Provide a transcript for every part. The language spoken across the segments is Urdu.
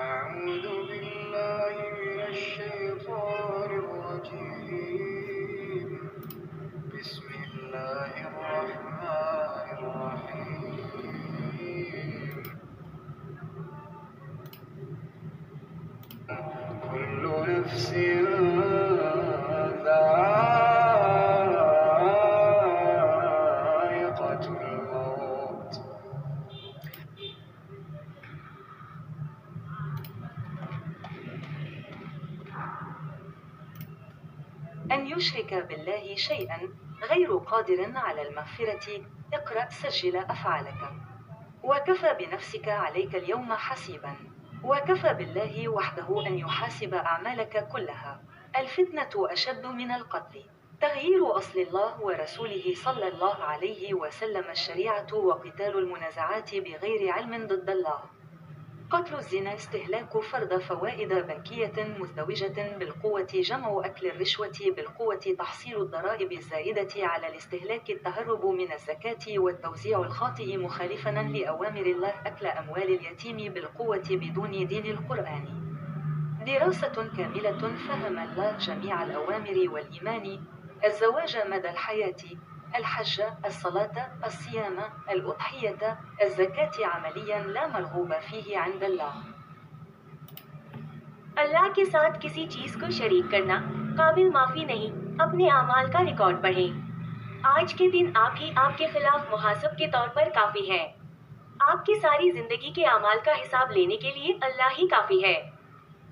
أعوذ بالله من الشيطان الرجيم بسم الله الرحمن الرحيم كل نفس ذائقة الموت أن يشرك بالله شيئا غير قادر على المغفرة. اقرأ سجل أفعالك، وكفى بنفسك عليك اليوم حسيبا، وكفى بالله وحده أن يحاسب أعمالك كلها. الفتنة أشد من القتل. تغيير أصل الله ورسوله صلى الله عليه وسلم الشريعة، وقتال المنازعات بغير علم ضد الله. قتل الزنا، استهلاك فرض فوائد بنكية مزدوجة بالقوة، جمع أكل الرشوة بالقوة، تحصيل الضرائب الزائدة على الاستهلاك، التهرب من الزكاة والتوزيع الخاطئ مخالفا لأوامر الله، أكل أموال اليتيم بالقوة بدون دين القرآن. دراسة كاملة فهم الله جميع الأوامر والإيمان، الزواج مدى الحياة، الحج، الصلاة، الصيام، الأضحية، الزكاة عمليا لا مرغوب فيه عند الله. اللہ کے ساتھ کسی چیز کو شریک کرنا قابل معافی نہیں۔ اپنے اعمال کا ریکارڈ پڑھیں۔ آج کے دن آپ ہی آپ کے خلاف محاسب کے طور پر کافی ہے۔ آپ کی ساری زندگی کے اعمال کا حساب لینے کے لیے اللہ ہی کافی ہے۔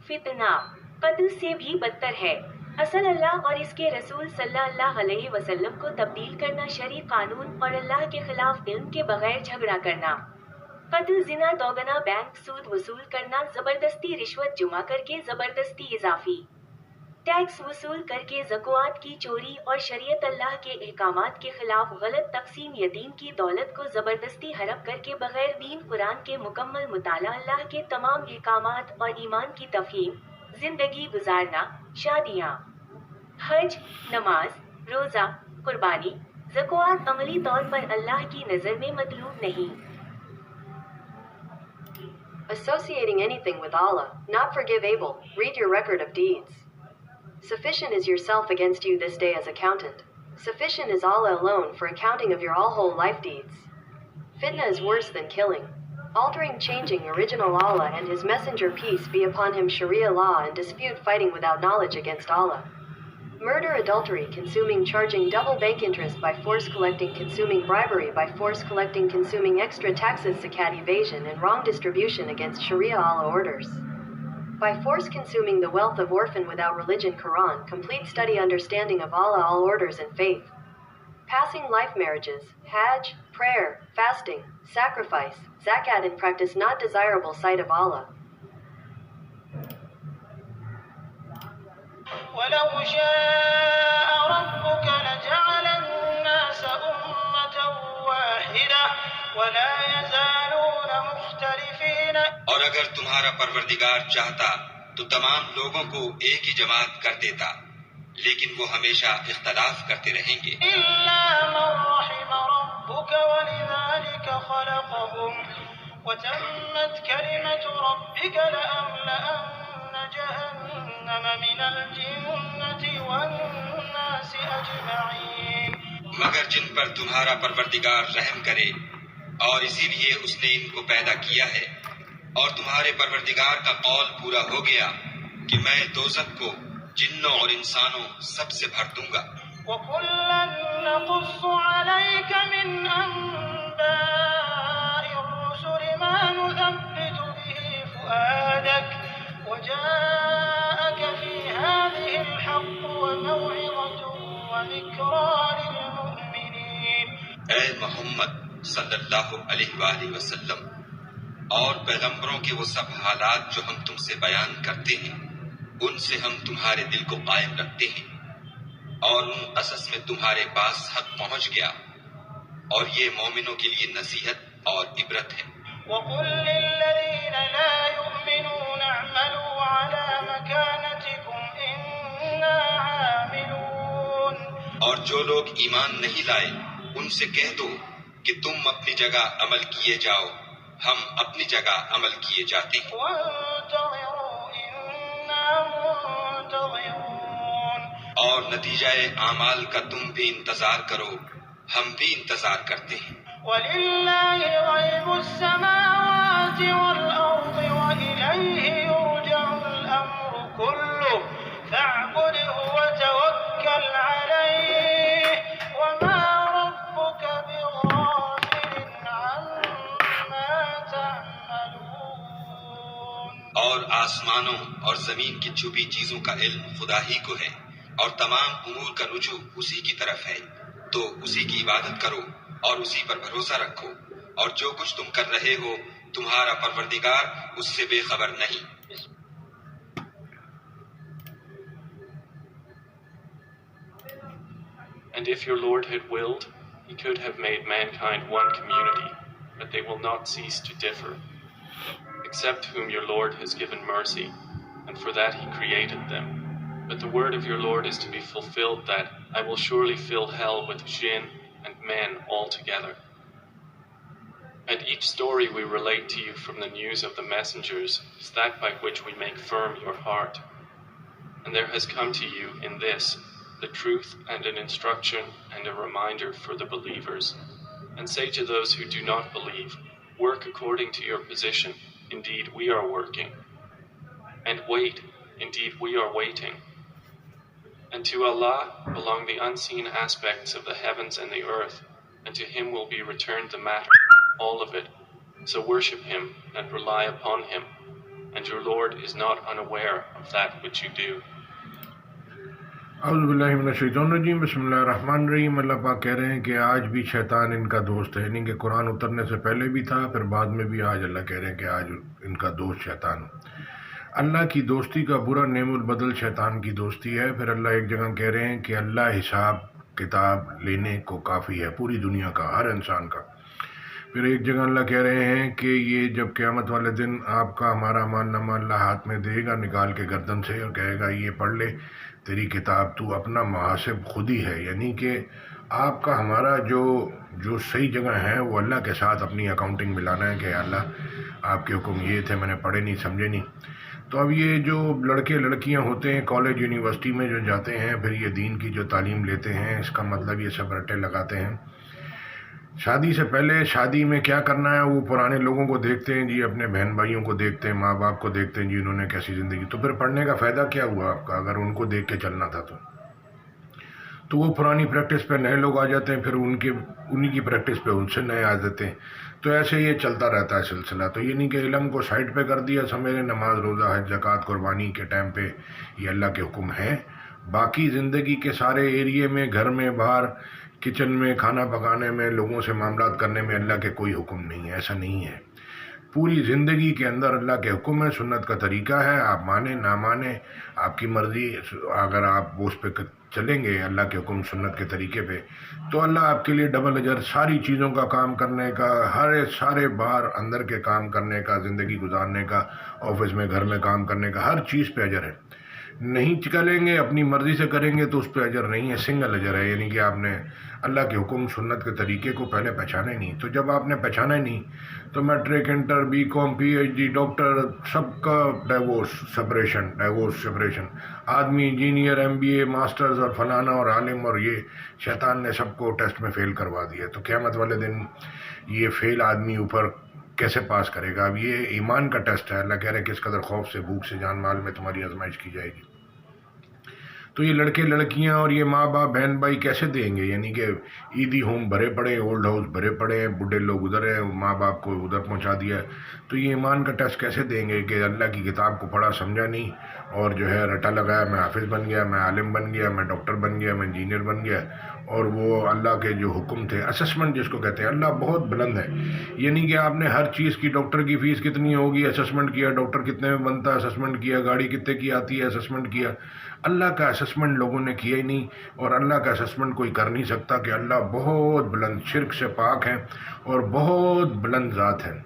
فتنہ قتل سے بھی بدتر ہے۔ اصل اللہ اور اس کے رسول صلی اللہ علیہ وسلم کو تبدیل کرنا، شرعی قانون اور اللہ کے خلاف علم کے بغیر جھگڑا کرنا، قتل، زنا، دوگنا بینک سود وصول کرنا، زبردستی رشوت جمع کر کے زبردستی اضافی ٹیکس وصول کر کے زکوٰۃ کی چوری، اور شریعت اللہ کے احکامات کے خلاف غلط تقسیم، یتیم کی دولت کو زبردستی ہڑپ کر کے بغیر دین قرآن کے مکمل مطالعہ، اللہ کے تمام احکامات اور ایمان کی تفہیم زندگی گزارنا، شادیاں، حج، نماز، روزہ، قربانی، زکوٰۃ عملی طور پر اللہ کی نظر میں مطلوب نہیں۔ Associating anything with Allah, not forgivable. Read your record of deeds. Sufficient is yourself against you this day as accountant. Sufficient is Allah alone for accounting of your all whole life deeds. Fitna is worse than killing. Altering, changing original Allah and His Messenger, peace be upon him, Sharia law, and dispute, fighting without knowledge against Allah. Murder, adultery, consuming, charging double bank interest by force, collecting, consuming, bribery by force, collecting, consuming extra taxes, zakat evasion, and wrong distribution against Sharia Allah orders. By force, consuming the wealth of orphan without religion, Quran, complete study, understanding of Allah, all orders and faith. Passing life marriages, hajj, prayer, fasting, sacrifice, zakat in practice, not desirable sight of Allah. ولو شاء ربك لجعل الناس أمة واحدة ولا يزالون مختلفين. اور اگر تمہارا پروردگار چاہتا تو تمام لوگوں کو ایک ہی جماعت کر دیتا، لیکن وہ ہمیشہ اختلاف کرتے رہیں گے۔ إلا من رحم ربك ولذلك خلقهم وتمت كلمة ربك لأملأن جهنم من الجنة والناس أجمعين. مگر جن پر تمہارا پروردگار رحم کرے، اور اسی لیے اس نے ان کو پیدا کیا ہے، اور تمہارے پروردگار کا قول پورا ہو گیا کہ میں دوزخ کو جنوں اور انسانوں سب سے بھر دوں گا۔ وَكُلًّا نَقُصُّ عَلَيْكَ مِنْ أَنْبَاءِ الرُّسُلِ مَا نُثَبِّتُ بِهِ فُؤَادَكَ وَجَاءَكَ فِي هَٰذِهِ الْحَقُّ وَمَوْعِظَةٌ وَذِكْرَىٰ لِلْمُؤْمِنِينَ. اے محمد صلی اللہ علیہ وآلہ وسلم، اور پیغمبروں کے وہ سب حالات جو ہم تم سے بیان کرتے ہیں، ان سے ہم تمہارے دل کو قائم رکھتے ہیں، اور ان قصص میں تمہارے پاس حق پہنچ گیا، اور یہ مومنوں کے لیے نصیحت اور عبرت ہے۔ وَقُل لِّلَّذِينَ لَا يُؤْمِنُونَ اعْمَلُوا عَلَىٰ مَكَانَتِكُمْ إِنَّا عَامِلُونَ. اور جو لوگ ایمان نہیں لائے ان سے کہہ دو کہ تم اپنی جگہ عمل کیے جاؤ، ہم اپنی جگہ عمل کیے جاتے ہیں۔ وَانتظِرُوا ينتظرون اور نتیجہ اعمال کا تم بھی انتظار کرو، ہم بھی انتظار کرتے ہیں۔ ولله غيب السماوات والأرض وإليه يرجع الأمر كله فاعبده وتوكل عليه وما ربك بغافل عما تعملون۔ اور آسمانوں اور زمین کی چھپی چیزوں کا علم خدا ہی کو ہے، اور تمام امور کا رجوع اسی کی طرف ہے، تو اسی کی عبادت کرو اور اسی پر بھروسہ رکھو، اور جو کچھ تم کر رہے ہو تمہارا پروردگار اس سے بے خبر نہیں۔ And if your Lord had willed, he could have made mankind one community, but they will not cease to differ, except whom your Lord has given mercy, and for that he created them. But the word of your Lord is to be fulfilled, that I will surely fill hell with jinn and men altogether. And each story we relate to you from the news of the messengers is that by which we make firm your heart. And there has come to you in this the truth and an instruction and a reminder for the believers. And say to those who do not believe, work according to your position, indeed we are working. And wait, indeed we are waiting. And to Allah belong the unseen aspects of the heavens and the earth, and to him will be returned the matter, all of it. So worship him and rely upon him, and your Lord is not unaware of that which you do. اعوذ باللہ من الشیطان الرجیم، بسم اللہ الرحمن الرحیم۔ اللہ پاک کہہ رہے ہیں کہ آج بھی شیطان ان کا دوست ہے، یعنی کہ قرآن اترنے سے پہلے بھی تھا، پھر بعد میں بھی آج اللہ کہہ رہے ہیں کہ آج ان کا دوست شیطان۔ اللہ کی دوستی کا برا نعم البدل شیطان کی دوستی ہے۔ پھر اللہ ایک جگہ کہہ رہے ہیں کہ اللہ حساب کتاب لینے کو کافی ہے، پوری دنیا کا، ہر انسان کا۔ پھر ایک جگہ اللہ کہہ رہے ہیں کہ یہ جب قیامت والے دن آپ کا ہمارا اعمال نامہ اللہ ہاتھ میں دے گا نکال کے گردن سے، اور کہے گا یہ پڑھ لے تیری کتاب، تو اپنا محاسب خود ہی ہے، یعنی کہ آپ کا ہمارا جو صحیح جگہ ہے وہ اللہ کے ساتھ اپنی اکاؤنٹنگ ملانا ہے کہ اللہ آپ کے حکم یہ تھے، میں نے پڑھے نہیں سمجھے نہیں۔ تو اب یہ جو لڑکے لڑکیاں ہوتے ہیں کالج یونیورسٹی میں جو جاتے ہیں، پھر یہ دین کی جو تعلیم لیتے ہیں، اس کا مطلب یہ سب رٹے لگاتے ہیں۔ شادی سے پہلے شادی میں کیا کرنا ہے وہ پرانے لوگوں کو دیکھتے ہیں جی، اپنے بہن بھائیوں کو دیکھتے ہیں، ماں باپ کو دیکھتے ہیں جی انہوں نے کیسی زندگی، تو پھر پڑھنے کا فائدہ کیا ہوا آپ کا اگر ان کو دیکھ کے چلنا تھا تو وہ پرانی پریکٹس پہ نئے لوگ آ جاتے ہیں، پھر انہی کی پریکٹس پہ ان سے نئے آ جاتے ہیں، تو ایسے یہ چلتا رہتا ہے سلسلہ۔ تو یہ نہیں کہ علم کو سائڈ پہ کر دیا، سمجھے نماز روزہ حج زکوٰۃ قربانی کے ٹائم پہ یہ اللہ کے حکم ہیں، باقی زندگی کے سارے ایریے میں، گھر میں، باہر، کچن میں، کھانا پکانے میں، لوگوں سے معاملات کرنے میں اللہ کے کوئی حکم نہیں ہے، ایسا نہیں ہے۔ پوری زندگی کے اندر اللہ کے حکم ہے، سنت کا طریقہ ہے، آپ مانیں نہ مانیں آپ کی مرضی، اگر آپ اس پہ چلیں گے اللہ کے حکم سنت کے طریقے پہ تو اللہ آپ کے لیے ڈبل اجر، ساری چیزوں کا کام کرنے کا، سارے باہر اندر کے کام کرنے کا، زندگی گزارنے کا، آفس میں گھر میں کام کرنے کا، ہر چیز پہ اجر ہے۔ نہیں چلیں گے اپنی مرضی سے کریں گے تو اس پہ اجر نہیں ہے، سنگل اجر ہے، یعنی کہ آپ نے اللہ کے حکم سنت کے طریقے کو پہلے پہچانا ہی نہیں۔ تو جب آپ نے پہچانا ہی نہیں تو matric, inter, B com, P H D, doctor, سب کا ڈیورس سپریشن، آدمی engineer, M B A, masters اور فلانا اور عالم، اور یہ شیطان نے سب کو ٹیسٹ میں فیل کروا دیا۔ تو قیامت والے دن یہ فیل آدمی اوپر کیسے پاس کرے گا؟ اب یہ ایمان کا ٹیسٹ ہے، اللہ کہہ رہے ہیں کس قدر خوف سے، بھوک سے، جان مال میں تمہاری آزمائش کی جائے گی۔ تو یہ لڑکے لڑکیاں اور یہ ماں باپ بہن بھائی کیسے دیں گے؟ یعنی کہ عیدی ہوم بھرے پڑے ہیں، اولڈ ہاؤس بھرے پڑے ہیں، بوڑھے لوگ ادھر ہیں، ماں باپ کو ادھر پہنچا دیا ہے، تو یہ ایمان کا ٹیسٹ کیسے دیں گے کہ اللہ کی کتاب کو پڑھا سمجھا نہیں اور جو ہے رٹا لگایا، میں حافظ بن گیا، میں عالم بن گیا، میں ڈاکٹر بن گیا، میں انجینئر بن گیا، اور وہ اللہ کے جو حکم تھے، اسسمنٹ جس کو کہتے ہیں، اللہ بہت بلند ہے، یعنی کہ آپ نے ہر چیز کی، ڈاکٹر کی فیس کتنی ہوگی اسسمنٹ کیا، ڈاکٹر کتنے میں بنتا ہے اسسمنٹ کیا، گاڑی کتنے کی آتی ہے اسسمنٹ کیا۔ اللہ کا اسسمنٹ لوگوں نے کیا ہی نہیں، اور اللہ کا اسسمنٹ کوئی کر نہیں سکتا کہ اللہ بہت بلند، شرک سے پاک ہیں اور بہت بلند ذات ہیں،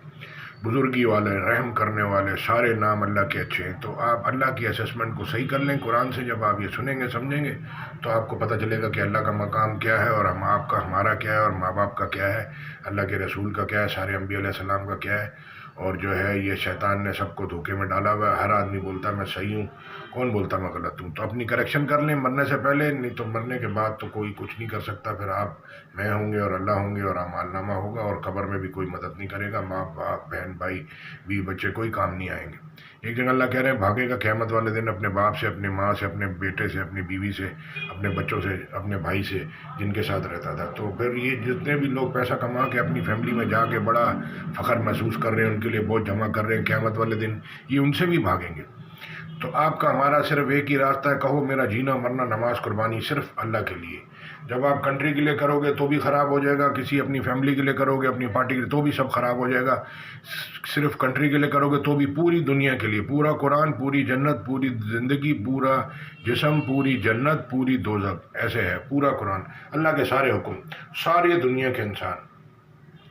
بزرگی والے، رحم کرنے والے، سارے نام اللہ کے اچھے ہیں۔ تو آپ اللہ کی اسسمنٹ کو صحیح کر لیں، قرآن سے جب آپ یہ سنیں گے سمجھیں گے تو آپ کو پتہ چلے گا کہ اللہ کا مقام کیا ہے، اور آپ کا ہمارا کیا ہے، اور ماں باپ کا کیا ہے، اللہ کے رسول کا کیا ہے، سارے انبیاء علیہ السلام کا کیا ہے، اور جو ہے یہ شیطان نے سب کو دھوکے میں ڈالا ہوا ہے. ہر آدمی بولتا ہے میں صحیح ہوں, کون بولتا میں غلط ہوں. تو اپنی کریکشن کر لیں مرنے سے پہلے, نہیں تو مرنے کے بعد تو کوئی کچھ نہیں کر سکتا. پھر آپ میں ہوں گے اور اللہ ہوں گے اور اعمال نامہ ہوگا, اور قبر میں بھی کوئی مدد نہیں کرے گا. ماں باپ بہن بھائی بیوی بچے کوئی کام نہیں آئیں گے. ایک جگہ اللہ کہہ رہے ہیں بھاگے گا قیامت والے دن اپنے باپ سے, اپنے ماں سے, اپنے بیٹے سے, اپنی بیوی سے, اپنے بچوں سے, اپنے بھائی سے جن کے ساتھ رہتا تھا. تو پھر یہ جتنے بھی لوگ پیسہ کما کے اپنی فیملی میں جا کے بڑا فخر محسوس کر رہے ہیں, ان کے لیے بہت جمع کر رہے ہیں, قیامت والے دن یہ ان سے بھی بھاگیں گے. تو آپ کا ہمارا صرف ایک ہی راستہ ہے, کہو میرا جینا مرنا نماز قربانی صرف اللہ کے لیے. جب آپ کنٹری کے لیے کرو گے تو بھی خراب ہو جائے گا, کسی اپنی فیملی کے لیے کرو گے, اپنی پارٹی کے لیے تو بھی سب خراب ہو جائے گا. صرف کنٹری کے لیے کرو گے تو بھی پوری دنیا کے لیے, پورا قرآن, پوری جنت, پوری زندگی, پورا جسم, پوری جنت, پوری دوزخ, ایسے ہے پورا قرآن, اللہ کے سارے حکم, ساری دنیا کے انسان,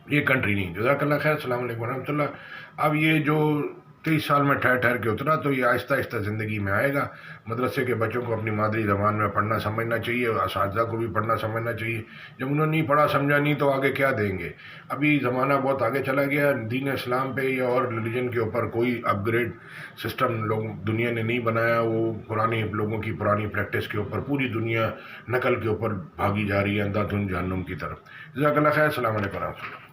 یہ کنٹری نہیں. جزاک اللہ خیر. السلام علیکم ورحمۃ اللہ. اب یہ جو 23 سال میں ٹھہر کے اترا تو یہ آہستہ آہستہ زندگی میں آئے گا. مدرسے کے بچوں کو اپنی مادری زبان میں پڑھنا سمجھنا چاہیے, اور اساتذہ کو بھی پڑھنا سمجھنا چاہیے. جب انہوں نے نہیں پڑھا سمجھا نہیں تو آگے کیا دیں گے. ابھی زمانہ بہت آگے چلا گیا, دین اسلام پہ یا اور ریلیجن کے اوپر کوئی اپ گریڈ سسٹم لوگ دنیا نے نہیں بنایا. وہ پرانی لوگوں کی پرانی پریکٹس کے اوپر پوری دنیا نقل کے اوپر بھاگی جا رہی ہے اندھا دھند جہنم کی طرف. جزاک اللہ خیر. السلام علیکم ورحمۃ اللہ.